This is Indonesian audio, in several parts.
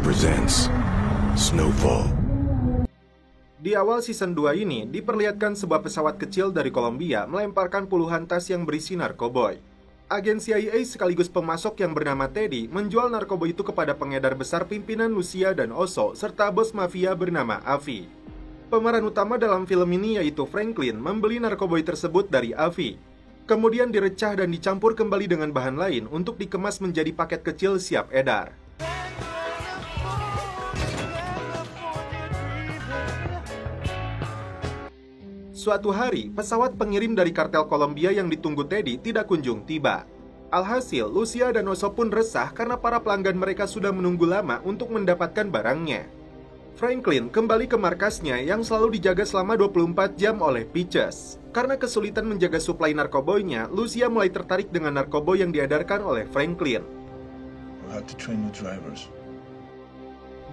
Presents Snowfall. Di awal season 2 ini, diperlihatkan sebuah pesawat kecil dari Kolombia melemparkan puluhan tas yang berisi narkoboy. Agen CIA sekaligus pemasok yang bernama Teddy menjual narkoboy itu kepada pengedar besar pimpinan Lucia dan Oso, serta bos mafia bernama Avi. Pemeran utama dalam film ini yaitu Franklin membeli narkoboy tersebut dari Avi. Kemudian direcah dan dicampur kembali dengan bahan lain untuk dikemas menjadi paket kecil siap edar. Suatu hari, pesawat pengirim dari kartel Kolombia yang ditunggu Teddy tidak kunjung tiba. Alhasil, Lucia dan Oso pun resah karena para pelanggan mereka sudah menunggu lama untuk mendapatkan barangnya. Franklin kembali ke markasnya yang selalu dijaga selama 24 jam oleh Peaches. Karena kesulitan menjaga suplai narkoboynya, Lucia mulai tertarik dengan narkoboy yang diedarkan oleh Franklin.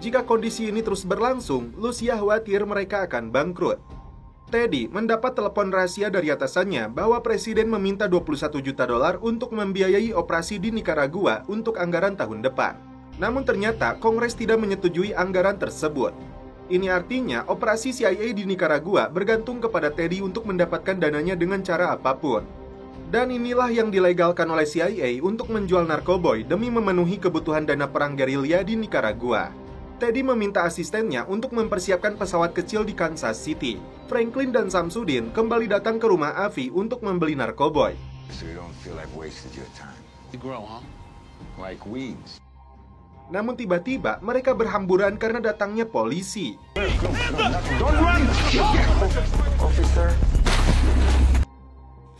Jika kondisi ini terus berlangsung, Lucia khawatir mereka akan bangkrut. Teddy mendapat telepon rahasia dari atasannya bahwa presiden meminta $21 juta untuk membiayai operasi di Nicaragua untuk anggaran tahun depan. Namun ternyata Kongres tidak menyetujui anggaran tersebut. Ini artinya operasi CIA di Nicaragua bergantung kepada Teddy untuk mendapatkan dananya dengan cara apapun. Dan inilah yang dilegalkan oleh CIA untuk menjual narkoboy demi memenuhi kebutuhan dana perang gerilya di Nicaragua. Teddy meminta asistennya untuk mempersiapkan pesawat kecil di Kansas City. Franklin dan Samsudin kembali datang ke rumah Avi untuk membeli narkoboy. Namun tiba-tiba mereka berhamburan karena datangnya polisi.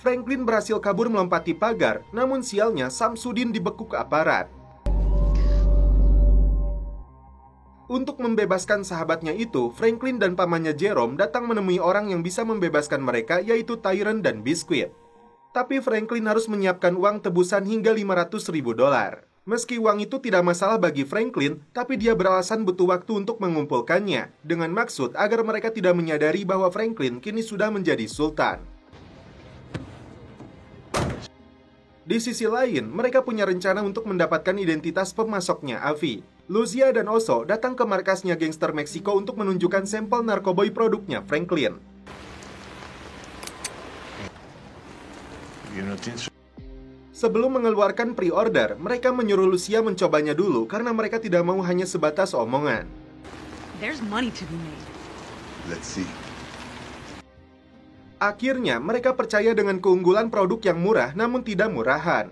Franklin berhasil kabur melompati pagar, namun sialnya Samsudin dibekuk aparat. Untuk membebaskan sahabatnya itu, Franklin dan pamannya Jerome datang menemui orang yang bisa membebaskan mereka, yaitu Tyrone dan Biscuit. Tapi Franklin harus menyiapkan uang tebusan hingga $500.000. Meski uang itu tidak masalah bagi Franklin, tapi dia beralasan butuh waktu untuk mengumpulkannya, dengan maksud agar mereka tidak menyadari bahwa Franklin kini sudah menjadi sultan. Di sisi lain, mereka punya rencana untuk mendapatkan identitas pemasoknya Avi. Lucia dan Oso datang ke markasnya gangster Meksiko untuk menunjukkan sampel narkoboy produknya Franklin. Sebelum mengeluarkan pre-order, mereka menyuruh Lucia mencobanya dulu karena mereka tidak mau hanya sebatas omongan. There's money to be made. Let's see. Akhirnya, mereka percaya dengan keunggulan produk yang murah namun tidak murahan.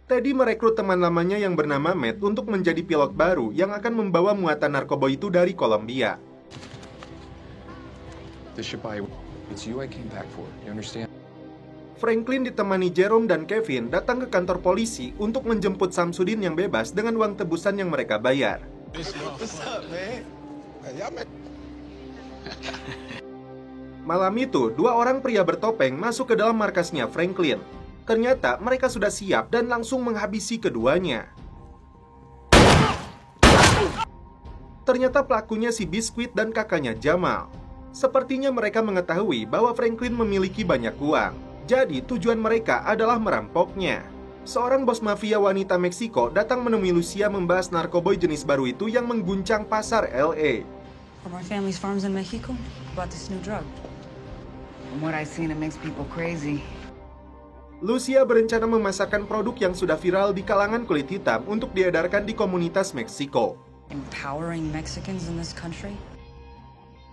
Teddy merekrut teman lamanya yang bernama Matt untuk menjadi pilot baru yang akan membawa muatan narkoba itu dari Kolombia. Franklin ditemani Jerome dan Kevin datang ke kantor polisi untuk menjemput Samsudin yang bebas dengan uang tebusan yang mereka bayar. Malam itu, dua orang pria bertopeng masuk ke dalam markasnya Franklin. Ternyata mereka sudah siap dan langsung menghabisi keduanya. Ternyata pelakunya si Biscuit dan kakaknya Jamal. Sepertinya mereka mengetahui bahwa Franklin memiliki banyak uang. Jadi tujuan mereka adalah merampoknya. Seorang bos mafia wanita Meksiko datang menemui Lucia membahas narkoboy jenis baru itu yang mengguncang pasar LA. From our family's farms in Mexico, about this new drug. From what I've seen, it makes people crazy. Lucia berencana memasarkan produk yang sudah viral di kalangan kulit hitam untuk diedarkan di komunitas Meksiko. Empowering Mexicans in this country?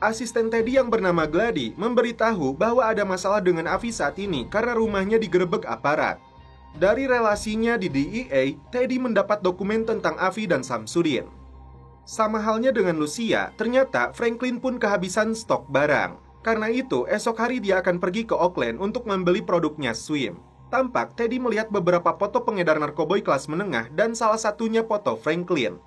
Asisten Teddy yang bernama Glady memberitahu bahwa ada masalah dengan Avi saat ini karena rumahnya digerebek aparat. Dari relasinya di DEA, Teddy mendapat dokumen tentang Avi dan Samsudin. Sama halnya dengan Lucia, ternyata Franklin pun kehabisan stok barang. Karena itu, esok hari dia akan pergi ke Oakland untuk membeli produknya Swim. Tampak Teddy melihat beberapa foto pengedar narkoboy kelas menengah dan salah satunya foto Franklin.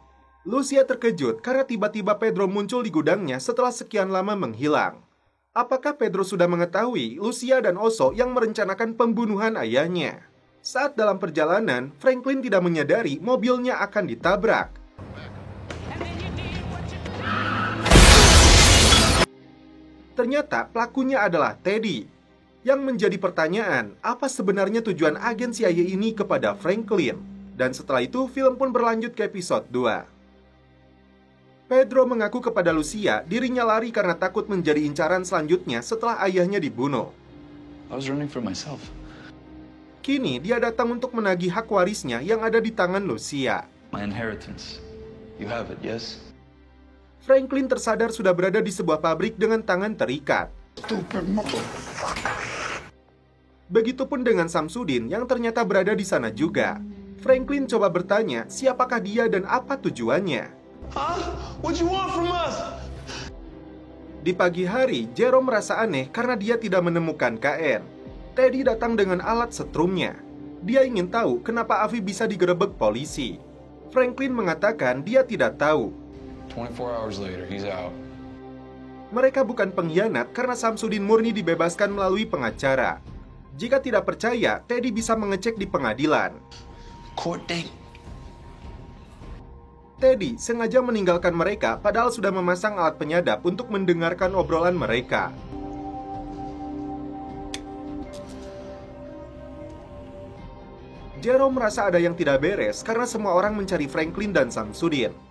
Lucia terkejut karena tiba-tiba Pedro muncul di gudangnya setelah sekian lama menghilang. Apakah Pedro sudah mengetahui Lucia dan Oso yang merencanakan pembunuhan ayahnya? Saat dalam perjalanan, Franklin tidak menyadari mobilnya akan ditabrak. Ternyata pelakunya adalah Teddy. Yang menjadi pertanyaan, apa sebenarnya tujuan agen CIA ini kepada Franklin? Dan setelah itu, film pun berlanjut ke episode 2. Pedro mengaku kepada Lucia dirinya lari karena takut menjadi incaran selanjutnya setelah ayahnya dibunuh. I was running for myself. Kini dia datang untuk menagih hak warisnya yang ada di tangan Lucia. My inheritance. You have it, yes? Franklin tersadar sudah berada di sebuah pabrik dengan tangan terikat. Begitupun dengan Samsudin yang ternyata berada di sana juga. Franklin coba bertanya siapakah dia dan apa tujuannya. What you want from us? Di pagi hari, Jerome merasa aneh karena dia tidak menemukan KN. Teddy datang dengan alat setrumnya. Dia ingin tahu kenapa Avi bisa digerebek polisi. Franklin mengatakan dia tidak tahu. 24 hours later, he's out. Mereka bukan pengkhianat karena Samsudin murni dibebaskan melalui pengacara. Jika tidak percaya, Teddy bisa mengecek di pengadilan. Court date. Teddy sengaja meninggalkan mereka padahal sudah memasang alat penyadap untuk mendengarkan obrolan mereka. Jerome merasa ada yang tidak beres karena semua orang mencari Franklin dan Samsudin.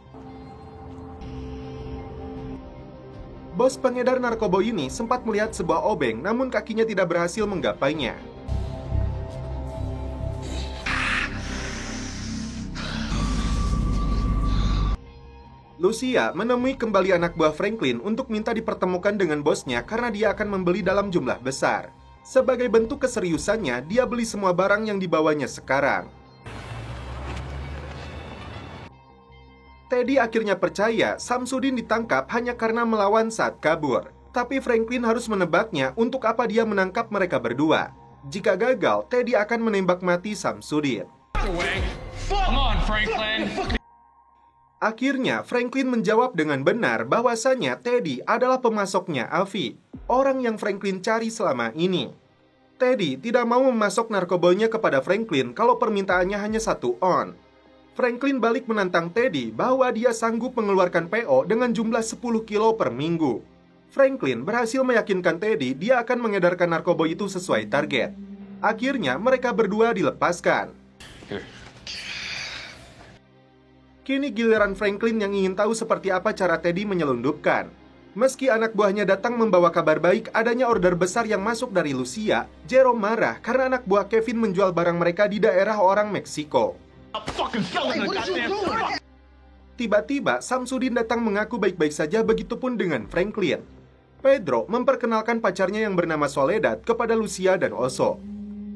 Bos pengedar narkoba ini sempat melihat sebuah obeng, namun kakinya tidak berhasil menggapainya. Lucia menemui kembali anak buah Franklin untuk minta dipertemukan dengan bosnya karena dia akan membeli dalam jumlah besar. Sebagai bentuk keseriusannya, dia beli semua barang yang dibawanya sekarang. Teddy akhirnya percaya Samsudin ditangkap hanya karena melawan saat kabur. Tapi Franklin harus menebaknya untuk apa dia menangkap mereka berdua. Jika gagal, Teddy akan menembak mati Samsudin. Come on, Franklin. Akhirnya, Franklin menjawab dengan benar bahwasanya Teddy adalah pemasoknya Avi, orang yang Franklin cari selama ini. Teddy tidak mau memasok narkobanya kepada Franklin kalau permintaannya hanya 1 on. Franklin balik menantang Teddy bahwa dia sanggup mengeluarkan PO dengan jumlah 10 kilo per minggu. Franklin berhasil meyakinkan Teddy dia akan mengedarkan narkoba itu sesuai target. Akhirnya mereka berdua dilepaskan. Kini giliran Franklin yang ingin tahu seperti apa cara Teddy menyelundupkan. Meski anak buahnya datang membawa kabar baik adanya order besar yang masuk dari Lucia, Jerome marah karena anak buah Kevin menjual barang mereka di daerah orang Meksiko. Tiba-tiba, Samsudin datang mengaku baik-baik saja, begitupun dengan Franklin. Pedro memperkenalkan pacarnya yang bernama Soledad kepada Lucia dan Oso.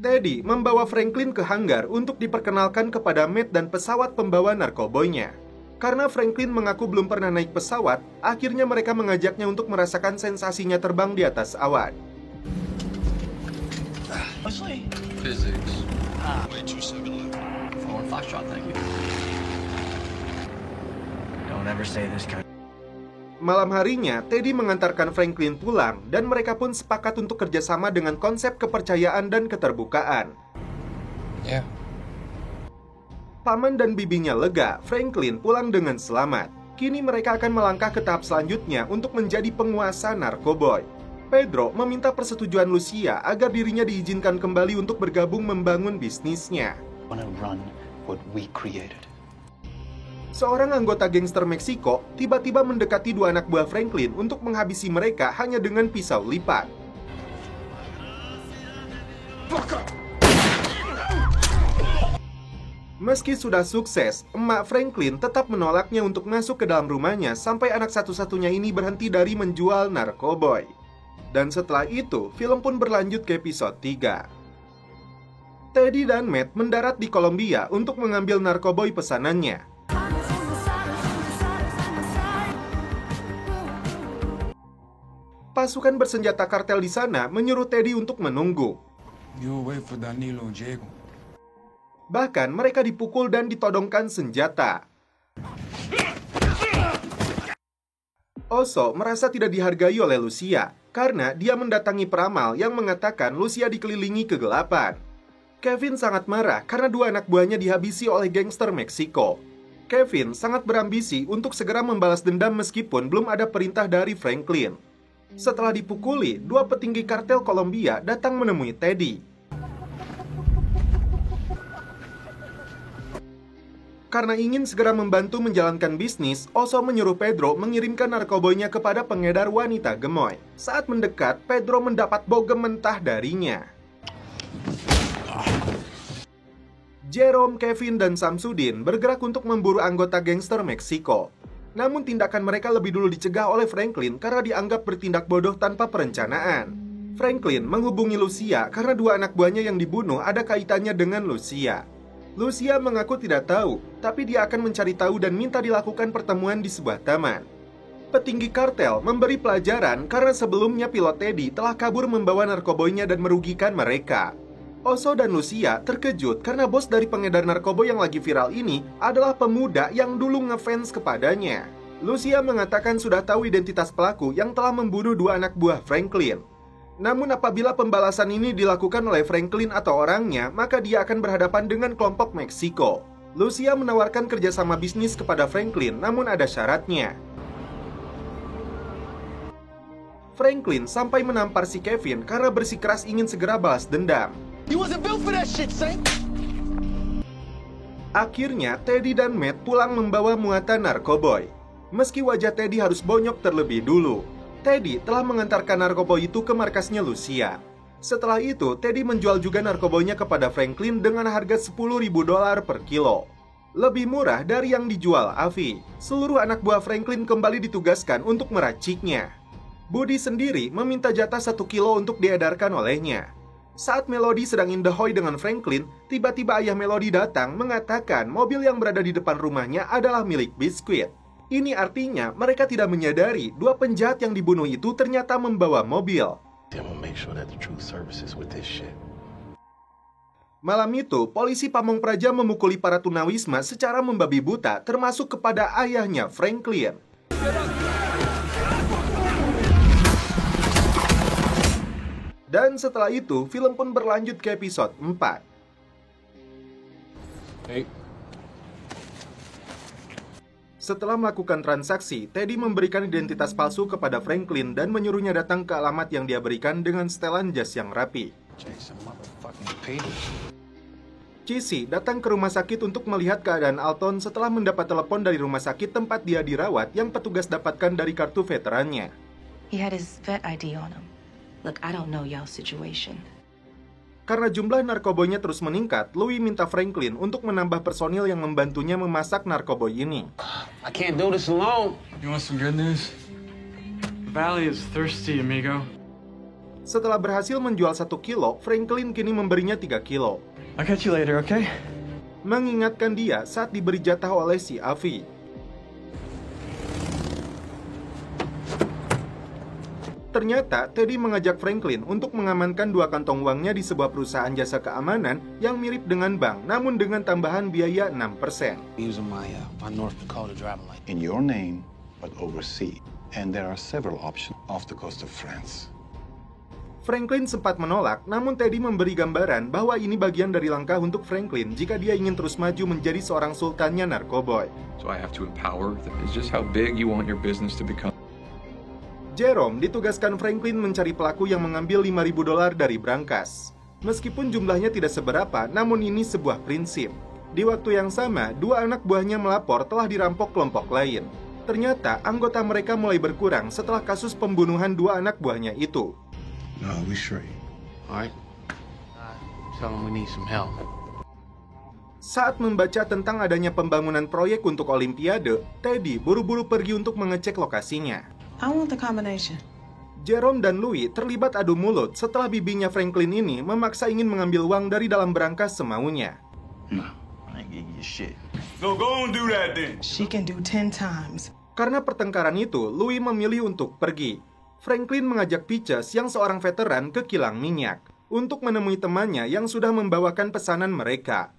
Teddy membawa Franklin ke hanggar untuk diperkenalkan kepada Matt dan pesawat pembawa narkoboynya. Karena Franklin mengaku belum pernah naik pesawat, akhirnya mereka mengajaknya untuk merasakan sensasinya terbang di atas awan. Physics. Malam harinya, Teddy mengantarkan Franklin pulang dan mereka pun sepakat untuk kerjasama dengan konsep kepercayaan dan keterbukaan. Yeah. Paman dan bibinya lega, Franklin pulang dengan selamat. Kini mereka akan melangkah ke tahap selanjutnya untuk menjadi penguasa narkoboy. Pedro meminta persetujuan Lucia agar dirinya diizinkan kembali untuk bergabung membangun bisnisnya. Seorang anggota gangster Meksiko tiba-tiba mendekati 2 anak buah Franklin untuk menghabisi mereka hanya dengan pisau lipat. Meski sudah sukses, emak Franklin tetap menolaknya untuk masuk ke dalam rumahnya sampai anak satu-satunya ini berhenti dari menjual narkoboy. Dan setelah itu, film pun berlanjut ke episode 3. Teddy dan Matt mendarat di Kolombia untuk mengambil narkoboy pesanannya. Pasukan bersenjata kartel di sana menyuruh Teddy untuk menunggu. Bahkan mereka dipukul dan ditodongkan senjata. Oso merasa tidak dihargai oleh Lucia karena dia mendatangi peramal yang mengatakan Lucia dikelilingi kegelapan. Kevin sangat marah karena 2 anak buahnya dihabisi oleh gangster Meksiko. Kevin sangat berambisi untuk segera membalas dendam meskipun belum ada perintah dari Franklin. Setelah dipukuli, dua petinggi kartel Kolombia datang menemui Teddy. Karena ingin segera membantu menjalankan bisnis, Oso menyuruh Pedro mengirimkan narkoboynya kepada pengedar wanita gemoy. Saat mendekat, Pedro mendapat bogem mentah darinya. Jerome, Kevin, dan Samsudin bergerak untuk memburu anggota gangster Meksiko. Namun tindakan mereka lebih dulu dicegah oleh Franklin karena dianggap bertindak bodoh tanpa perencanaan. Franklin menghubungi Lucia karena dua anak buahnya yang dibunuh ada kaitannya dengan Lucia. Lucia mengaku tidak tahu, tapi dia akan mencari tahu dan minta dilakukan pertemuan di sebuah taman. Petinggi kartel memberi pelajaran karena sebelumnya pilot Teddy telah kabur membawa narkoboynya dan merugikan mereka. Oso dan Lucia terkejut karena bos dari pengedar narkoba yang lagi viral ini adalah pemuda yang dulu ngefans kepadanya. Lucia mengatakan sudah tahu identitas pelaku yang telah membunuh dua anak buah Franklin. Namun apabila pembalasan ini dilakukan oleh Franklin atau orangnya, maka dia akan berhadapan dengan kelompok Meksiko. Lucia menawarkan kerjasama bisnis kepada Franklin, namun ada syaratnya. Franklin sampai menampar si Kevin karena bersikeras ingin segera balas dendam. Akhirnya, Teddy dan Matt pulang membawa muatan narkoboy. Meski wajah Teddy harus bonyok terlebih dulu, Teddy telah mengantarkan narkoboy itu ke markasnya Lucia. Setelah itu, Teddy menjual juga narkoboynya kepada Franklin dengan harga $10.000 per kilo. Lebih murah dari yang dijual Avi. Seluruh anak buah Franklin kembali ditugaskan untuk meraciknya. Budi sendiri meminta jatah 1 kilo untuk diedarkan olehnya. Saat Melody sedang in the hoy dengan Franklin, tiba-tiba ayah Melody datang mengatakan mobil yang berada di depan rumahnya adalah milik Biscuit. Ini artinya mereka tidak menyadari dua penjahat yang dibunuh itu ternyata membawa mobil. Malam itu, polisi Pamong Praja memukuli para tunawisma secara membabi buta, termasuk kepada ayahnya Franklin. Dan setelah itu, film pun berlanjut ke episode 4. Setelah melakukan transaksi, Teddy memberikan identitas palsu kepada Franklin dan menyuruhnya datang ke alamat yang dia berikan dengan setelan jas yang rapi. Casey datang ke rumah sakit untuk melihat keadaan Alton setelah mendapat telepon dari rumah sakit tempat dia dirawat yang petugas dapatkan dari kartu veterannya. He had his vet ID on him. Look, I don't know y'all's situation. Karena jumlah narkoboynya terus meningkat, Louis minta Franklin untuk menambah personil yang membantunya memasak narkoboy ini. I can't do this alone. You want some good news? The valley is thirsty, amigo. Setelah berhasil menjual 1 kilo, Franklin kini memberinya 3 kilo. I'll catch you later, okay? Mengingatkan dia saat diberi jatah oleh si Avi. Ternyata, Teddy mengajak Franklin untuk mengamankan 2 kantong uangnya di sebuah perusahaan jasa keamanan yang mirip dengan bank, namun dengan tambahan biaya 6%. Using my North Dakota driving license. In your name, but overseas. And there are several options off the coast of France. Franklin sempat menolak, namun Teddy memberi gambaran bahwa ini bagian dari langkah untuk Franklin jika dia ingin terus maju menjadi seorang sultannya narkoboy. So I have to empower them. It's just how big you want your business to become. Jerome ditugaskan Franklin mencari pelaku yang mengambil $5.000 dari brankas. Meskipun jumlahnya tidak seberapa, namun ini sebuah prinsip. Di waktu yang sama, 2 anak buahnya melapor telah dirampok kelompok lain. Ternyata anggota mereka mulai berkurang setelah kasus pembunuhan 2 anak buahnya itu. No, we straight. All right. Tell them we need some help. Saat membaca tentang adanya pembangunan proyek untuk Olimpiade, Teddy buru-buru pergi untuk mengecek lokasinya. I want the combination. Jerome dan Louis terlibat adu mulut setelah bibinya Franklin ini memaksa ingin mengambil uang dari dalam brankas semaunya. No, I ain't giving you shit. No, go on do that then. She can do 10 times. Karena pertengkaran itu, Louis memilih untuk pergi. Franklin mengajak Peaches yang seorang veteran ke kilang minyak untuk menemui temannya yang sudah membawakan pesanan mereka.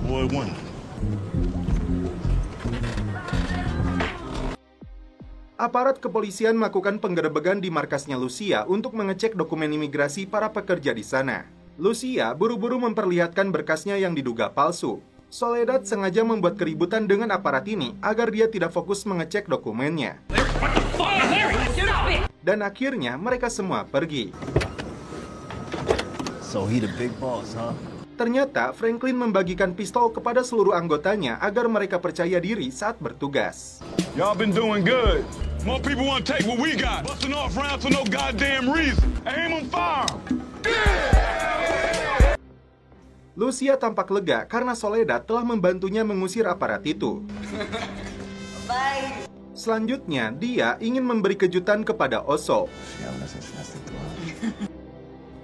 Boy, one. Aparat kepolisian melakukan penggerebekan di markasnya Lucia untuk mengecek dokumen imigrasi para pekerja di sana. Lucia buru-buru memperlihatkan berkasnya yang diduga palsu. Soledad sengaja membuat keributan dengan aparat ini agar dia tidak fokus mengecek dokumennya. Dan akhirnya mereka semua pergi. So he the big boss, huh? Ternyata Franklin membagikan pistol kepada seluruh anggotanya agar mereka percaya diri saat bertugas. Y'all been doing good. More people want to take what we got. Busting off rounds for no goddamn reason. Aim and fire. Lucia tampak lega karena Soledad telah membantunya mengusir aparat itu. Selanjutnya, dia ingin memberi kejutan kepada Oso.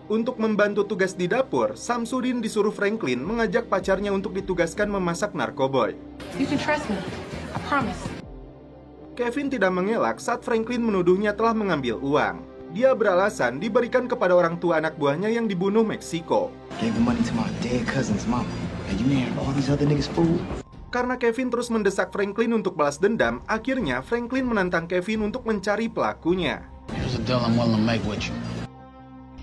Untuk membantu tugas di dapur, Samsudin disuruh Franklin mengajak pacarnya untuk ditugaskan memasak narkoboy. You can trust me. I promise. Kevin tidak mengelak saat Franklin menuduhnya telah mengambil uang. Dia beralasan diberikan kepada orang tua anak buahnya yang dibunuh Meksiko. Karena Kevin terus mendesak Franklin untuk balas dendam, akhirnya Franklin menantang Kevin untuk mencari pelakunya.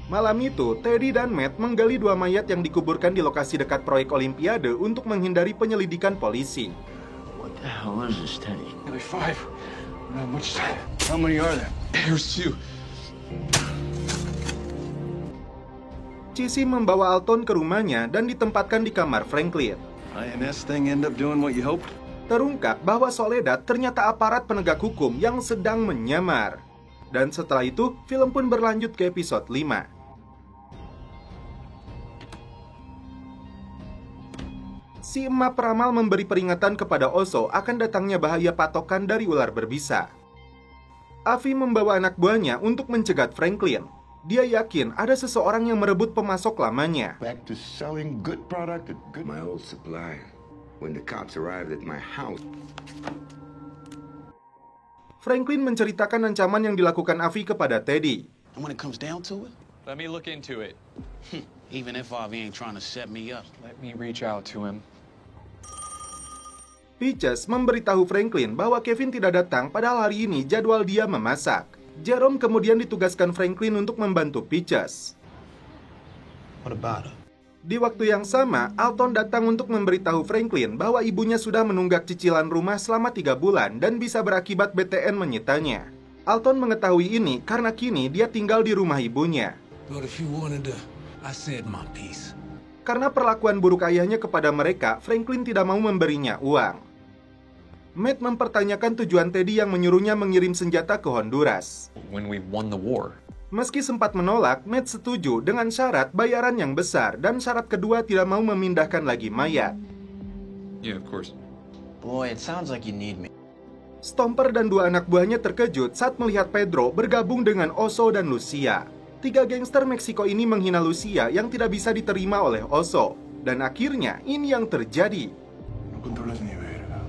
Malam itu, Teddy dan Matt menggali 2 mayat yang dikuburkan di lokasi dekat proyek Olimpiade untuk menghindari penyelidikan polisi. What the hell is this, Teddy? Only 5. Not much time. How many are there? There's 2. Cissy membawa Alton ke rumahnya dan ditempatkan di kamar Franklin. INS thing end up doing what you hoped? Terungkap bahwa Soledad ternyata aparat penegak hukum yang sedang menyamar. Dan setelah itu, film pun berlanjut ke episode 5. Si emak peramal memberi peringatan kepada Oso akan datangnya bahaya patokan dari ular berbisa. Avi membawa anak buahnya untuk mencegat Franklin. Dia yakin ada seseorang yang merebut pemasok lamanya. Back to selling good product at good. My old supply. When the cops arrived at my house. Franklin menceritakan ancaman yang dilakukan Avi kepada Teddy. And when it comes down to it, Let me look into it. even if Avi ain't trying to set me up. Let me reach out to him. Peaches memberitahu Franklin bahwa Kevin tidak datang padahal hari ini jadwal dia memasak. Jerome kemudian ditugaskan Franklin untuk membantu Peaches. What about her? Di waktu yang sama, Alton datang untuk memberitahu Franklin bahwa ibunya sudah menunggak cicilan rumah selama 3 bulan dan bisa berakibat BTN menyitanya. Alton mengetahui ini karena kini dia tinggal di rumah ibunya. But if you wanted to, I said my piece. Karena perlakuan buruk ayahnya kepada mereka, Franklin tidak mau memberinya uang. Matt mempertanyakan tujuan Teddy yang menyuruhnya mengirim senjata ke Honduras. When we won the war. Meski sempat menolak, Matt setuju dengan syarat bayaran yang besar dan syarat kedua tidak mau memindahkan lagi mayat. Yeah, of course. Boy, it sounds like you need me. Stomper dan 2 anak buahnya terkejut saat melihat Pedro bergabung dengan Oso dan Lucia. 3 gangster Meksiko ini menghina Lucia yang tidak bisa diterima oleh Oso. Dan akhirnya ini yang terjadi. No controlas ni verga.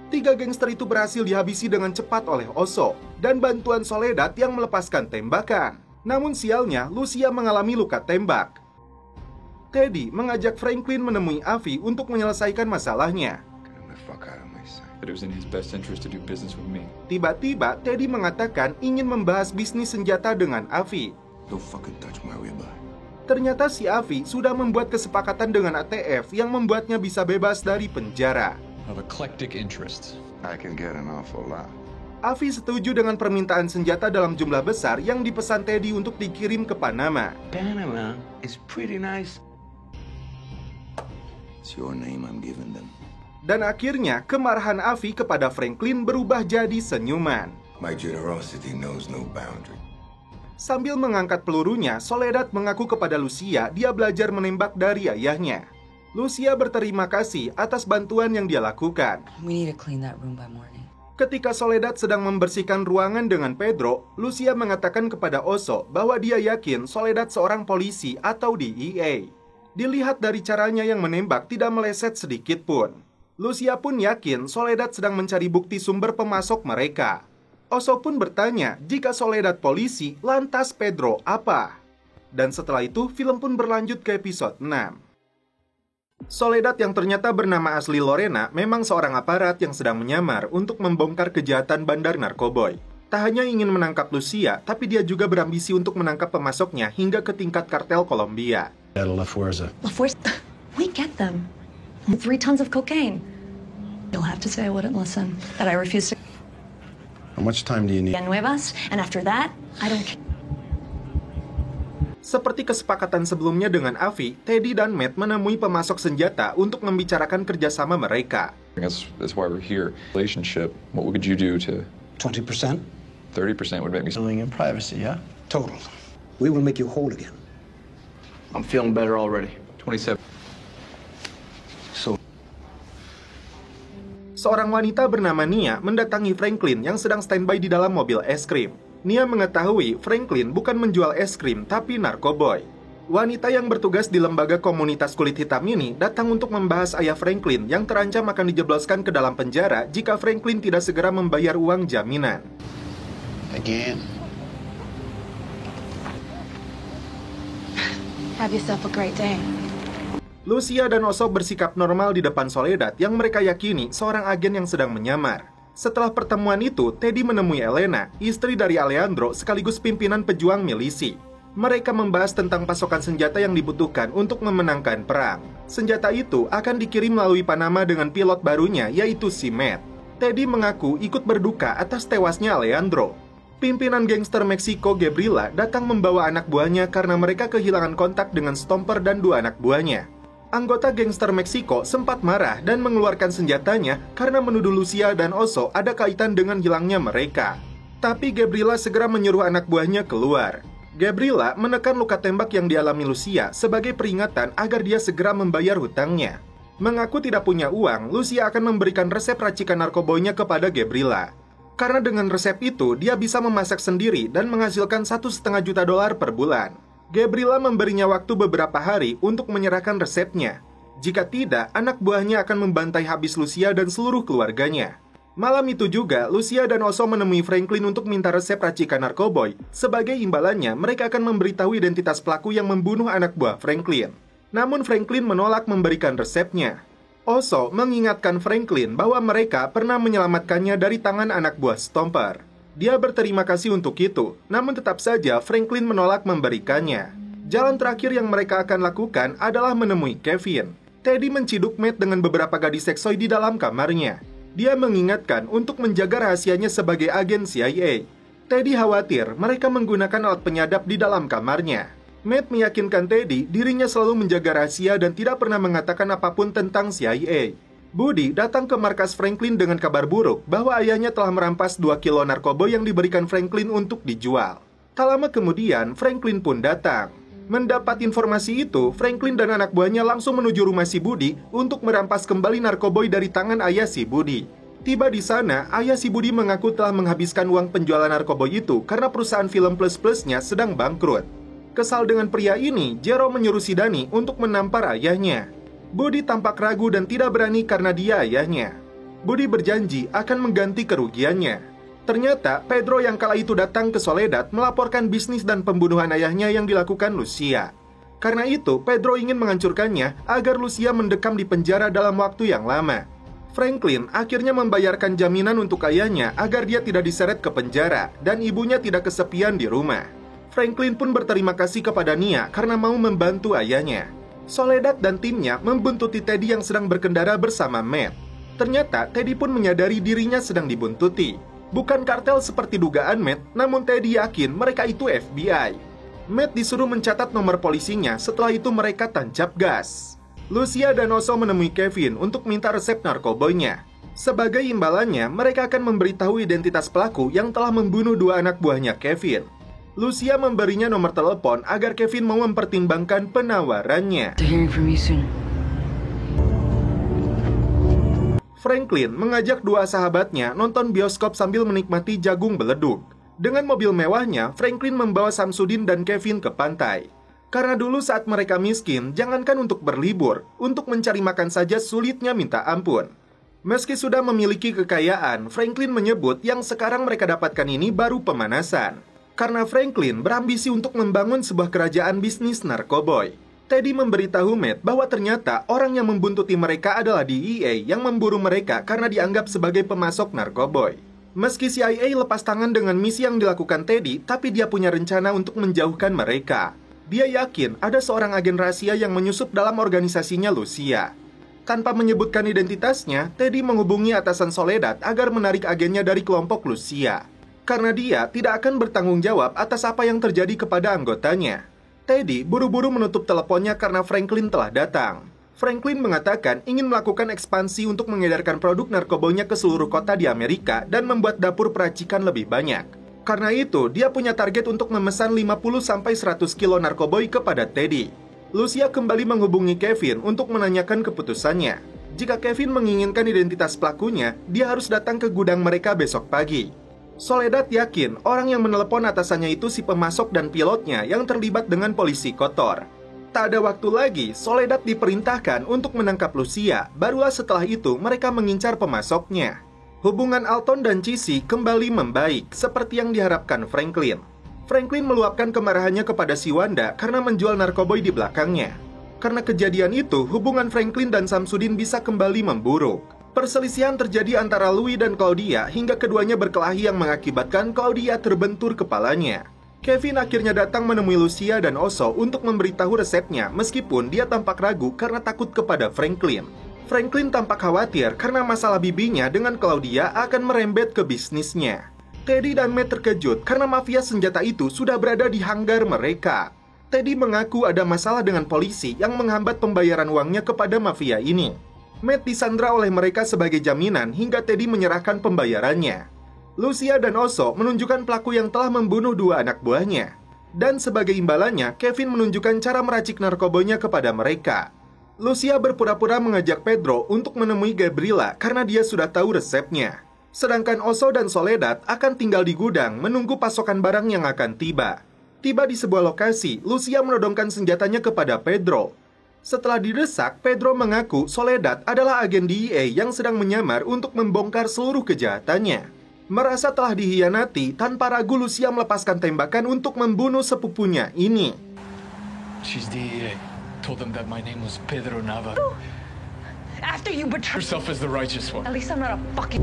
3 gangster itu berhasil dihabisi dengan cepat oleh Oso dan bantuan Soledad yang melepaskan tembakan. Namun sialnya, Lucia mengalami luka tembak. Teddy mengajak Franklin menemui Avi untuk menyelesaikan masalahnya. But it was in his best interest to do business with me. Tiba-tiba, Teddy mengatakan ingin membahas bisnis senjata dengan Avi. Don't fucking touch my riba. Ternyata si Avi sudah membuat kesepakatan dengan ATF yang membuatnya bisa bebas dari penjara. Of eclectic interests. I can get an awful lot. Avi setuju dengan permintaan senjata dalam jumlah besar yang dipesan Teddy untuk dikirim ke Panama. Panama is pretty nice. It's your name I'm giving them. Dan akhirnya, kemarahan Avi kepada Franklin berubah jadi senyuman. My generosity knows no boundary. Sambil mengangkat pelurunya, Soledad mengaku kepada Lucia dia belajar menembak dari ayahnya. Lucia berterima kasih atas bantuan yang dia lakukan. We need to clean that room by morning. Ketika Soledad sedang membersihkan ruangan dengan Pedro, Lucia mengatakan kepada Oso bahwa dia yakin Soledad seorang polisi atau DEA. Dilihat dari caranya yang menembak tidak meleset sedikit pun. Lucia pun yakin Soledad sedang mencari bukti sumber pemasok mereka. Oso pun bertanya, jika Soledad polisi, lantas Pedro apa? Dan setelah itu, film pun berlanjut ke episode 6. Soledad yang ternyata bernama asli Lorena memang seorang aparat yang sedang menyamar untuk membongkar kejahatan bandar narkoboy. Tak hanya ingin menangkap Lucia, tapi dia juga berambisi untuk menangkap pemasoknya hingga ke tingkat kartel Kolombia. La Fuerza. La Fuerza? We get them. 3 tons of cocaine. You'll have to say I wouldn't listen, that I refuse to How much time do you need? get nuevas, and after that, I don't care. Seperti kesepakatan sebelumnya dengan Avi, Teddy dan Matt menemui pemasok senjata untuk membicarakan kerjasama mereka. That's why we're here. Relationship, what would you do to... 20%? 30% would make me... Living in privacy, yeah? Total. We will make you whole again. I'm feeling better already. 27. So, Seorang wanita bernama Nia mendatangi Franklin yang sedang standby di dalam mobil es krim. Nia mengetahui Franklin bukan menjual es krim, tapi narkoboy. Wanita yang bertugas di lembaga komunitas kulit hitam ini datang untuk membahas ayah Franklin yang terancam akan dijebloskan ke dalam penjara jika Franklin tidak segera membayar uang jaminan. again. Have yourself a great day. Lucia dan Oso bersikap normal di depan Soledad yang mereka yakini seorang agen yang sedang menyamar. Setelah pertemuan itu, Teddy menemui Elena, istri dari Alejandro sekaligus pimpinan pejuang milisi. Mereka membahas tentang pasokan senjata yang dibutuhkan untuk memenangkan perang. Senjata itu akan dikirim melalui Panama dengan pilot barunya, yaitu si Matt. Teddy mengaku ikut berduka atas tewasnya Alejandro. Pimpinan gangster Meksiko Gabriela datang membawa anak buahnya karena mereka kehilangan kontak dengan Stomper dan dua anak buahnya. Anggota gangster Meksiko sempat marah dan mengeluarkan senjatanya karena menuduh Lucia dan Oso ada kaitan dengan hilangnya mereka. Tapi Gabriela segera menyuruh anak buahnya keluar. Gabriela menekan luka tembak yang dialami Lucia sebagai peringatan agar dia segera membayar hutangnya. Mengaku tidak punya uang, Lucia akan memberikan resep racikan narkoboynya kepada Gabriela. Karena dengan resep itu, dia bisa memasak sendiri dan menghasilkan $1,5 juta per bulan. Gabriela memberinya waktu beberapa hari untuk menyerahkan resepnya. Jika tidak, anak buahnya akan membantai habis Lucia dan seluruh keluarganya. Malam itu juga, Lucia dan Oso menemui Franklin untuk minta resep racikan narkoboy. Sebagai imbalannya, mereka akan memberitahu identitas pelaku yang membunuh anak buah Franklin. Namun Franklin menolak memberikan resepnya. Oso mengingatkan Franklin bahwa mereka pernah menyelamatkannya dari tangan anak buah Stomper. Dia berterima kasih untuk itu, namun tetap saja Franklin menolak memberikannya. Jalan terakhir yang mereka akan lakukan adalah menemui Kevin. Teddy menciduk Matt dengan beberapa gadis seksoi di dalam kamarnya. Dia mengingatkan untuk menjaga rahasianya sebagai agen CIA. Teddy khawatir mereka menggunakan alat penyadap di dalam kamarnya. Matt meyakinkan Teddy dirinya selalu menjaga rahasia dan tidak pernah mengatakan apapun tentang CIA. Buddy datang ke markas Franklin dengan kabar buruk bahwa ayahnya telah merampas 2 kilo narkoba yang diberikan Franklin untuk dijual. Tak lama kemudian, Franklin pun datang. Mendapat informasi itu, Franklin dan anak buahnya langsung menuju rumah si Buddy untuk merampas kembali narkoboy dari tangan ayah si Buddy. Tiba di sana, ayah si Buddy mengaku telah menghabiskan uang penjualan narkoboy itu karena perusahaan film plus-plusnya sedang bangkrut. Kesal dengan pria ini, Jero menyuruh si Dani untuk menampar ayahnya. Buddy tampak ragu dan tidak berani karena dia ayahnya. Buddy berjanji akan mengganti kerugiannya. Ternyata, Pedro yang kala itu datang ke Soledad melaporkan bisnis dan pembunuhan ayahnya yang dilakukan Lucia. Karena itu, Pedro ingin menghancurkannya agar Lucia mendekam di penjara dalam waktu yang lama. Franklin akhirnya membayarkan jaminan untuk ayahnya agar dia tidak diseret ke penjara dan ibunya tidak kesepian di rumah. Franklin pun berterima kasih kepada Nia karena mau membantu ayahnya. Soledad dan timnya membuntuti Teddy yang sedang berkendara bersama Matt. Ternyata Teddy pun menyadari dirinya sedang dibuntuti. Bukan kartel seperti dugaan Matt, namun Teddy yakin mereka itu FBI. Matt disuruh mencatat nomor polisinya, setelah itu mereka tancap gas. Lucia dan Oso menemui Kevin untuk minta resep narkoboynya. Sebagai imbalannya, mereka akan memberitahu identitas pelaku yang telah membunuh 2 anak buahnya Kevin. Lucia memberinya nomor telepon agar Kevin mau mempertimbangkan penawarannya. Franklin mengajak 2 sahabatnya nonton bioskop sambil menikmati jagung beledug. Dengan mobil mewahnya, Franklin membawa Samsudin dan Kevin ke pantai. Karena dulu saat mereka miskin, jangankan untuk berlibur, untuk mencari makan saja sulitnya minta ampun. Meski sudah memiliki kekayaan, Franklin menyebut yang sekarang mereka dapatkan ini baru pemanasan. Karena Franklin berambisi untuk membangun sebuah kerajaan bisnis narkoboy. Teddy memberitahu Matt bahwa ternyata orang yang membuntuti mereka adalah DEA yang memburu mereka karena dianggap sebagai pemasok narkoboy. Meski CIA lepas tangan dengan misi yang dilakukan Teddy, tapi dia punya rencana untuk menjauhkan mereka. Dia yakin ada seorang agen rahasia yang menyusup dalam organisasinya Lucia. Tanpa menyebutkan identitasnya, Teddy menghubungi atasan Soledad agar menarik agennya dari kelompok Lucia. Karena dia tidak akan bertanggung jawab atas apa yang terjadi kepada anggotanya. Teddy buru-buru menutup teleponnya karena Franklin telah datang. Franklin mengatakan ingin melakukan ekspansi untuk mengedarkan produk narkobonya ke seluruh kota di Amerika dan membuat dapur peracikan lebih banyak. Karena itu, dia punya target untuk memesan 50-100 kilo narkoboy kepada Teddy. Lucia kembali menghubungi Kevin untuk menanyakan keputusannya. Jika Kevin menginginkan identitas pelakunya, dia harus datang ke gudang mereka besok pagi. Soledad yakin orang yang menelepon atasannya itu si pemasok dan pilotnya yang terlibat dengan polisi kotor. Tak ada waktu lagi, Soledad diperintahkan untuk menangkap Lucia. Barulah setelah itu mereka mengincar pemasoknya. Hubungan Alton dan Cissy kembali membaik seperti yang diharapkan Franklin. Franklin meluapkan kemarahannya kepada si Wanda karena menjual narkoboy di belakangnya. Karena kejadian itu, hubungan Franklin dan Samsudin bisa kembali memburuk. Perselisihan terjadi antara Louis dan Claudia hingga keduanya berkelahi yang mengakibatkan Claudia terbentur kepalanya. Kevin akhirnya datang menemui Lucia dan Oso untuk memberitahu resepnya meskipun dia tampak ragu karena takut kepada Franklin. Franklin tampak khawatir karena masalah bibinya dengan Claudia akan merembet ke bisnisnya. Teddy dan Matt terkejut karena mafia senjata itu sudah berada di hanggar mereka. Teddy mengaku ada masalah dengan polisi yang menghambat pembayaran uangnya kepada mafia ini. Matt disandra oleh mereka sebagai jaminan hingga Teddy menyerahkan pembayarannya. Lucia dan Oso menunjukkan pelaku yang telah membunuh 2 anak buahnya. Dan sebagai imbalannya, Kevin menunjukkan cara meracik narkobonya kepada mereka. Lucia berpura-pura mengajak Pedro untuk menemui Gabriela karena dia sudah tahu resepnya. Sedangkan Oso dan Soledad akan tinggal di gudang menunggu pasokan barang yang akan tiba. Tiba di sebuah lokasi, Lucia menodongkan senjatanya kepada Pedro. Setelah didesak, Pedro mengaku Soledad adalah agen DEA yang sedang menyamar untuk membongkar seluruh kejahatannya. Merasa telah dihianati, tanpa ragu Lucia melepaskan tembakan untuk membunuh sepupunya ini. She's DEA. Told them that my name was Pedro Nava. After you betrayed Herself as the righteous one. At least I'm not a fucking...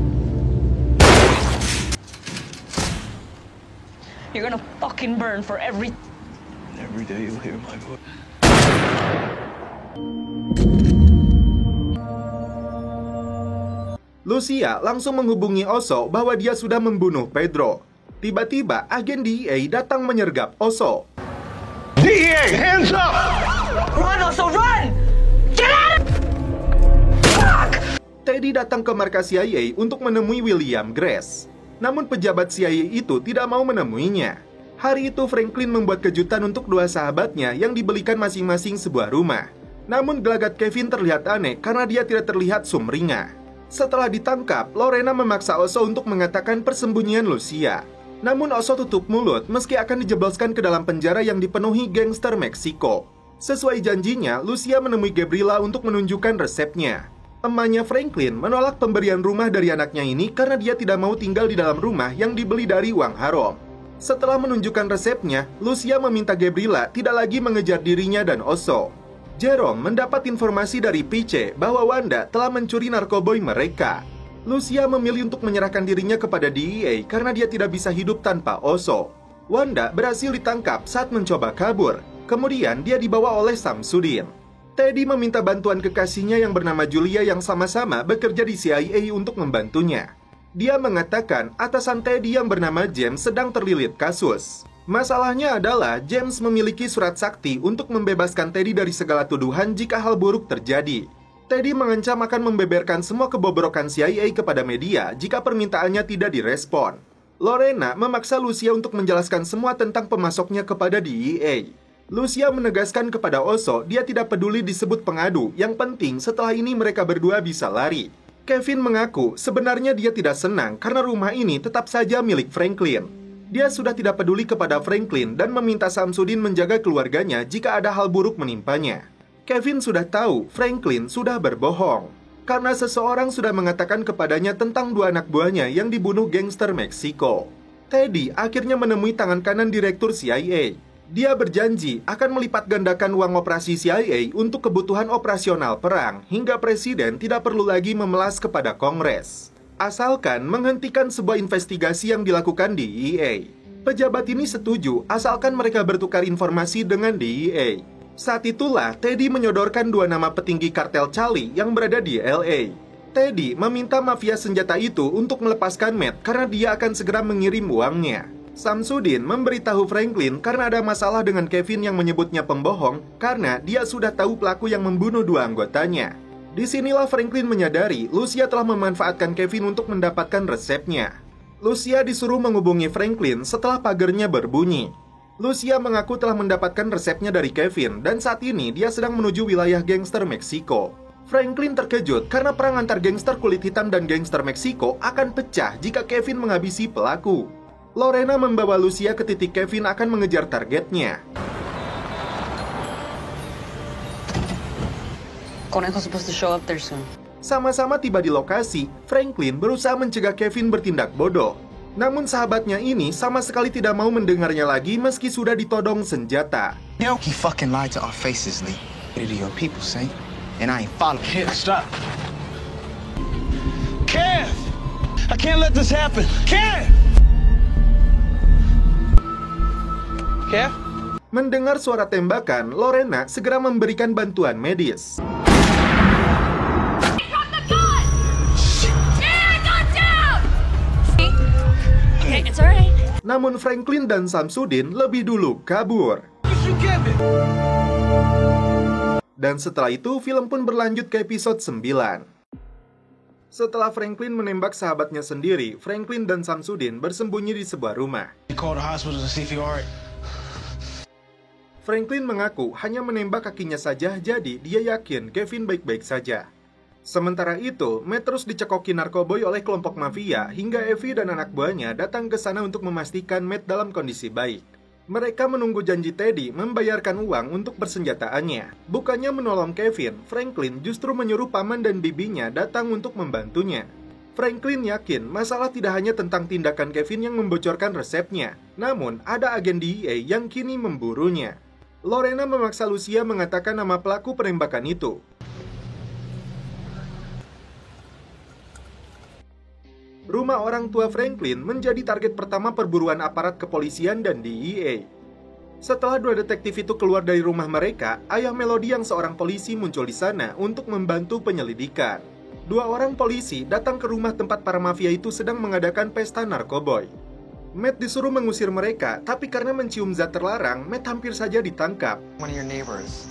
You're gonna fucking burn for every day you'll hear my voice. Lucia langsung menghubungi Oso bahwa dia sudah membunuh Pedro. Tiba-tiba agen DEA datang menyergap Oso. DEA, hands up! Run, Oso, run! Get out! Fuck! Teddy datang ke markas CIA untuk menemui William Grace. Namun pejabat CIA itu tidak mau menemuinya. Hari itu Franklin membuat kejutan untuk 2 sahabatnya yang dibelikan masing-masing sebuah rumah. Namun gelagat Kevin terlihat aneh karena dia tidak terlihat sumringah. Setelah ditangkap, Lorena memaksa Oso untuk mengatakan persembunyian Lucia. Namun Oso tutup mulut meski akan dijebloskan ke dalam penjara yang dipenuhi gangster Meksiko. Sesuai janjinya, Lucia menemui Gabriela untuk menunjukkan resepnya. Emaknya Franklin menolak pemberian rumah dari anaknya ini karena dia tidak mau tinggal di dalam rumah yang dibeli dari uang haram. Setelah menunjukkan resepnya, Lucia meminta Gabriela tidak lagi mengejar dirinya dan Oso. Jerome mendapat informasi dari Piche bahwa Wanda telah mencuri narkoboy mereka. Lucia memilih untuk menyerahkan dirinya kepada DEA karena dia tidak bisa hidup tanpa Oso. Wanda berhasil ditangkap saat mencoba kabur. Kemudian dia dibawa oleh Samsudin. Teddy meminta bantuan kekasihnya yang bernama Julia yang sama-sama bekerja di CIA untuk membantunya. Dia mengatakan atasan Teddy yang bernama James sedang terlilit kasus. Masalahnya adalah James memiliki surat sakti untuk membebaskan Teddy dari segala tuduhan jika hal buruk terjadi. Teddy mengancam akan membeberkan semua kebobrokan CIA kepada media jika permintaannya tidak direspon. Lorena memaksa Lucia untuk menjelaskan semua tentang pemasoknya kepada DEA. Lucia menegaskan kepada Oso dia tidak peduli disebut pengadu, yang penting setelah ini mereka berdua bisa lari. Kevin mengaku sebenarnya dia tidak senang karena rumah ini tetap saja milik Franklin. Dia sudah tidak peduli kepada Franklin dan meminta Samsudin menjaga keluarganya jika ada hal buruk menimpanya. Kevin sudah tahu Franklin sudah berbohong karena seseorang sudah mengatakan kepadanya tentang 2 anak buahnya yang dibunuh gangster Meksiko. Teddy akhirnya menemui tangan kanan direktur CIA. Dia berjanji akan melipat gandakan uang operasi CIA untuk kebutuhan operasional perang hingga presiden tidak perlu lagi memelas kepada Kongres. Asalkan menghentikan sebuah investigasi yang dilakukan DEA. Pejabat ini setuju asalkan mereka bertukar informasi dengan DEA. Saat itulah Teddy menyodorkan 2 nama petinggi kartel Charlie yang berada di LA. Teddy meminta mafia senjata itu untuk melepaskan Matt karena dia akan segera mengirim uangnya. Samsudin memberitahu Franklin karena ada masalah dengan Kevin yang menyebutnya pembohong karena dia sudah tahu pelaku yang membunuh 2 anggotanya. Disinilah Franklin menyadari Lucia telah memanfaatkan Kevin untuk mendapatkan resepnya. Lucia disuruh menghubungi Franklin setelah pagernya berbunyi. Lucia mengaku telah mendapatkan resepnya dari Kevin dan saat ini dia sedang menuju wilayah gangster Meksiko. Franklin terkejut karena perang antar gangster kulit hitam dan gangster Meksiko akan pecah jika Kevin menghabisi pelaku. Lorena membawa Lucia ke titik Kevin akan mengejar targetnya. Conejo's supposed to show up there soon. Sama-sama tiba di lokasi, Franklin berusaha mencegah Kevin bertindak bodoh. Namun sahabatnya ini sama sekali tidak mau mendengarnya lagi meski sudah ditodong senjata. You know, he fucking lied to our faces, Lee. What do your people say? And I ain't following. Kev, stop. Kev! I can't let this happen. Kev! Kev? Mendengar suara tembakan, Lorena segera memberikan bantuan medis. Namun Franklin dan Samsudin lebih dulu kabur. Dan setelah itu, film pun berlanjut ke episode 9. Setelah Franklin menembak sahabatnya sendiri, Franklin dan Samsudin bersembunyi di sebuah rumah. Franklin mengaku hanya menembak kakinya saja, jadi dia yakin Kevin baik-baik saja. Sementara itu, Matt terus dicekoki narkoboy oleh kelompok mafia hingga Evie dan anak buahnya datang ke sana untuk memastikan Matt dalam kondisi baik. Mereka menunggu janji Teddy membayarkan uang untuk persenjataannya. Bukannya menolong Kevin, Franklin justru menyuruh paman dan bibinya datang untuk membantunya. Franklin yakin masalah tidak hanya tentang tindakan Kevin yang membocorkan resepnya, namun ada agen DEA yang kini memburunya. Lorena memaksa Lucia mengatakan nama pelaku penembakan itu. Rumah orang tua Franklin menjadi target pertama perburuan aparat kepolisian dan DEA. Setelah 2 detektif itu keluar dari rumah mereka, ayah Melody yang seorang polisi muncul di sana untuk membantu penyelidikan. 2 orang polisi datang ke rumah tempat para mafia itu sedang mengadakan pesta narkoboy. Matt disuruh mengusir mereka, tapi karena mencium zat terlarang, Matt hampir saja ditangkap. One of your neighbors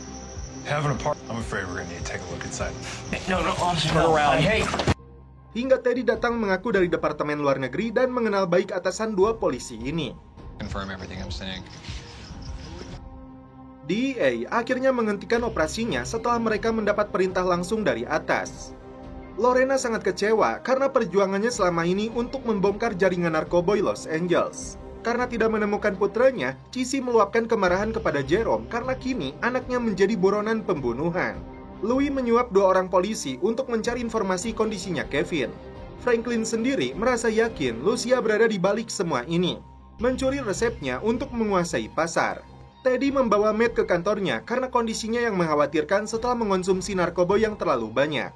having a party. I'm afraid we're gonna need to take a look inside. No, officer, turn around. Hey. Hingga Teddy datang mengaku dari Departemen Luar Negeri dan mengenal baik atasan 2 polisi ini. Confirm everything I'm saying. DEA akhirnya menghentikan operasinya setelah mereka mendapat perintah langsung dari atas. Lorena sangat kecewa karena perjuangannya selama ini untuk membongkar jaringan narkoboy Los Angeles. Karena tidak menemukan putranya, Cissy meluapkan kemarahan kepada Jerome karena kini anaknya menjadi buronan pembunuhan. Louis menyuap 2 orang polisi untuk mencari informasi kondisinya Kevin. Franklin sendiri merasa yakin Lucia berada di balik semua ini, mencuri resepnya untuk menguasai pasar. Teddy membawa Matt ke kantornya karena kondisinya yang mengkhawatirkan setelah mengonsumsi narkoba yang terlalu banyak.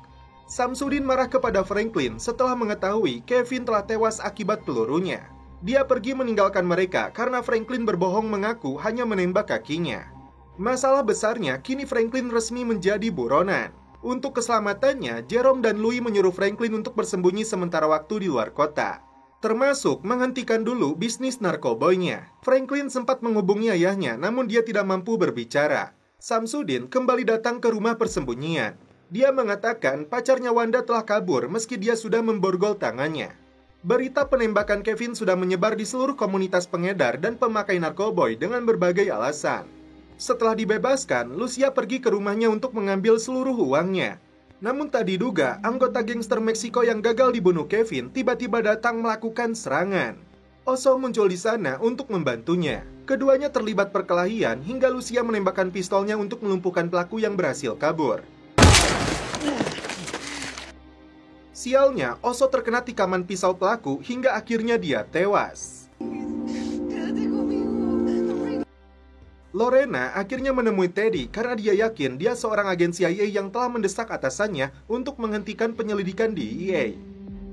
Samsudin marah kepada Franklin setelah mengetahui Kevin telah tewas akibat pelurunya. Dia pergi meninggalkan mereka karena Franklin berbohong mengaku hanya menembak kakinya. Masalah besarnya, kini Franklin resmi menjadi buronan. Untuk keselamatannya, Jerome dan Louis menyuruh Franklin untuk bersembunyi sementara waktu di luar kota. Termasuk menghentikan dulu bisnis narkoboynya. Franklin sempat menghubungi ayahnya, namun dia tidak mampu berbicara. Samsudin kembali datang ke rumah persembunyian. Dia mengatakan pacarnya Wanda telah kabur meski dia sudah memborgol tangannya. Berita penembakan Kevin sudah menyebar di seluruh komunitas pengedar dan pemakai narkoboy dengan berbagai alasan. Setelah dibebaskan, Lucia pergi ke rumahnya untuk mengambil seluruh uangnya. Namun tak diduga, anggota gangster Meksiko yang gagal dibunuh Kevin tiba-tiba datang melakukan serangan. Oso muncul di sana untuk membantunya. Keduanya terlibat perkelahian hingga Lucia menembakkan pistolnya untuk melumpuhkan pelaku yang berhasil kabur. Sialnya, Oso terkena tikaman pisau pelaku hingga akhirnya dia tewas. Lorena akhirnya menemui Teddy karena dia yakin dia seorang agen CIA yang telah mendesak atasannya untuk menghentikan penyelidikan DEA.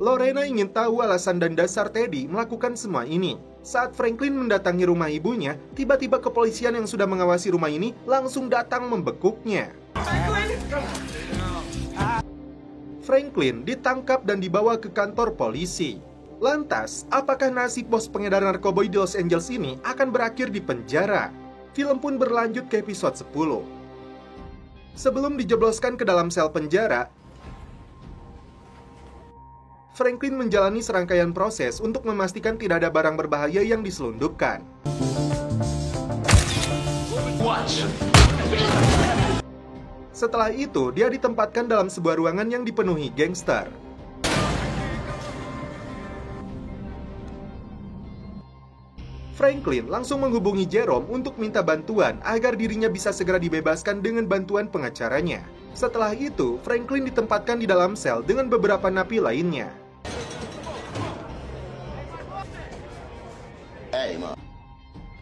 Lorena ingin tahu alasan dan dasar Teddy melakukan semua ini. Saat Franklin mendatangi rumah ibunya, tiba-tiba kepolisian yang sudah mengawasi rumah ini langsung datang membekuknya. Franklin ditangkap dan dibawa ke kantor polisi. Lantas, apakah nasib bos pengedar narkoba di Los Angeles ini akan berakhir di penjara? Film pun berlanjut ke episode 10. Sebelum dijebloskan ke dalam sel penjara, Franklin menjalani serangkaian proses untuk memastikan tidak ada barang berbahaya yang diselundupkan. Setelah itu, dia ditempatkan dalam sebuah ruangan yang dipenuhi gangster. Franklin langsung menghubungi Jerome untuk minta bantuan agar dirinya bisa segera dibebaskan dengan bantuan pengacaranya. Setelah itu, Franklin ditempatkan di dalam sel dengan beberapa napi lainnya.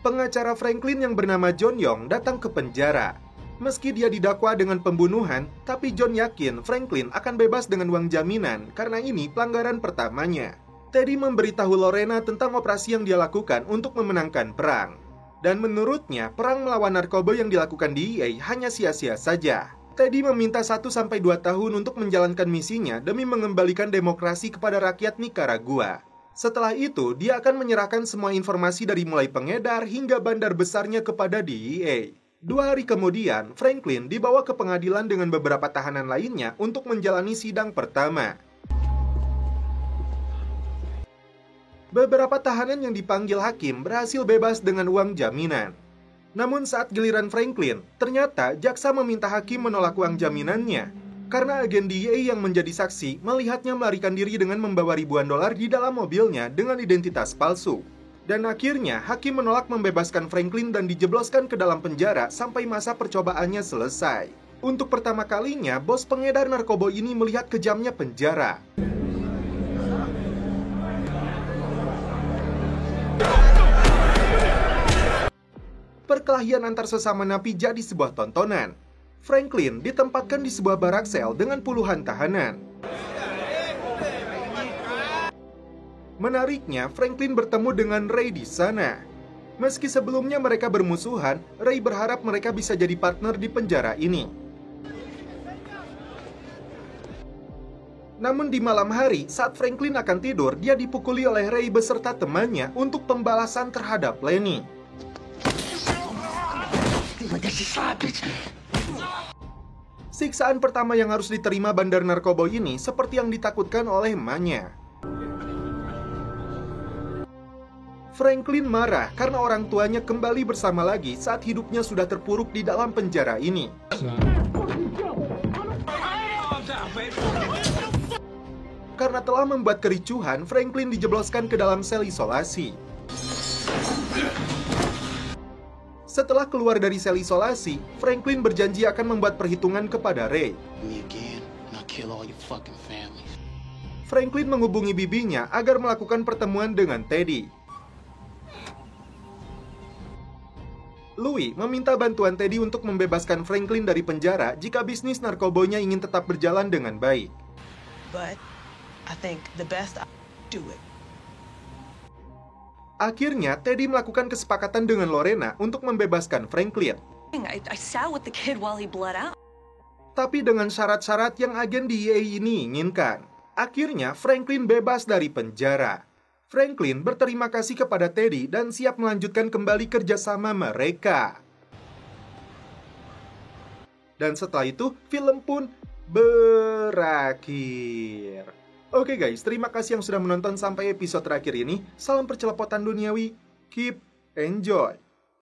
Pengacara Franklin yang bernama John Young datang ke penjara. Meski dia didakwa dengan pembunuhan, tapi John yakin Franklin akan bebas dengan uang jaminan karena ini pelanggaran pertamanya. Teddy memberitahu Lorena tentang operasi yang dia lakukan untuk memenangkan perang. Dan menurutnya, perang melawan narkoba yang dilakukan DEA hanya sia-sia saja. Teddy meminta 1-2 tahun untuk menjalankan misinya demi mengembalikan demokrasi kepada rakyat Nicaragua. Setelah itu, dia akan menyerahkan semua informasi dari mulai pengedar hingga bandar besarnya kepada DEA. 2 hari kemudian, Franklin dibawa ke pengadilan dengan beberapa tahanan lainnya untuk menjalani sidang pertama. Beberapa tahanan yang dipanggil hakim berhasil bebas dengan uang jaminan. Namun saat giliran Franklin, ternyata jaksa meminta hakim menolak uang jaminannya. Karena agen DEA yang menjadi saksi melihatnya melarikan diri dengan membawa ribuan dolar di dalam mobilnya dengan identitas palsu. Dan akhirnya, hakim menolak membebaskan Franklin dan dijebloskan ke dalam penjara sampai masa percobaannya selesai. Untuk pertama kalinya, bos pengedar narkoba ini melihat kejamnya penjara. Perkelahian antar sesama napi jadi sebuah tontonan. Franklin ditempatkan di sebuah barak sel dengan puluhan tahanan. Menariknya, Franklin bertemu dengan Ray di sana. Meski sebelumnya mereka bermusuhan, Ray berharap mereka bisa jadi partner di penjara ini. Namun di malam hari, saat Franklin akan tidur, dia dipukuli oleh Ray beserta temannya untuk pembalasan terhadap Lenny. Siksaan pertama yang harus diterima bandar narkoba ini seperti yang ditakutkan oleh emaknya. Franklin marah karena orang tuanya kembali bersama lagi saat hidupnya sudah terpuruk di dalam penjara ini. Karena telah membuat kericuhan, Franklin dijebloskan ke dalam sel isolasi. Setelah keluar dari sel isolasi, Franklin berjanji akan membuat perhitungan kepada Ray. Franklin menghubungi bibinya agar melakukan pertemuan dengan Teddy. Louis meminta bantuan Teddy untuk membebaskan Franklin dari penjara jika bisnis narkobonya ingin tetap berjalan dengan baik. But I think the best I do it. Akhirnya, Teddy melakukan kesepakatan dengan Lorena untuk membebaskan Franklin. I sat with the kid while he bled out. Tapi dengan syarat-syarat yang agen DEA ini inginkan. Akhirnya, Franklin bebas dari penjara. Franklin berterima kasih kepada Teddy dan siap melanjutkan kembali kerjasama mereka. Dan setelah itu, film pun berakhir. Oke guys, terima kasih yang sudah menonton sampai episode terakhir ini. Salam percelepotan duniawi, keep enjoy.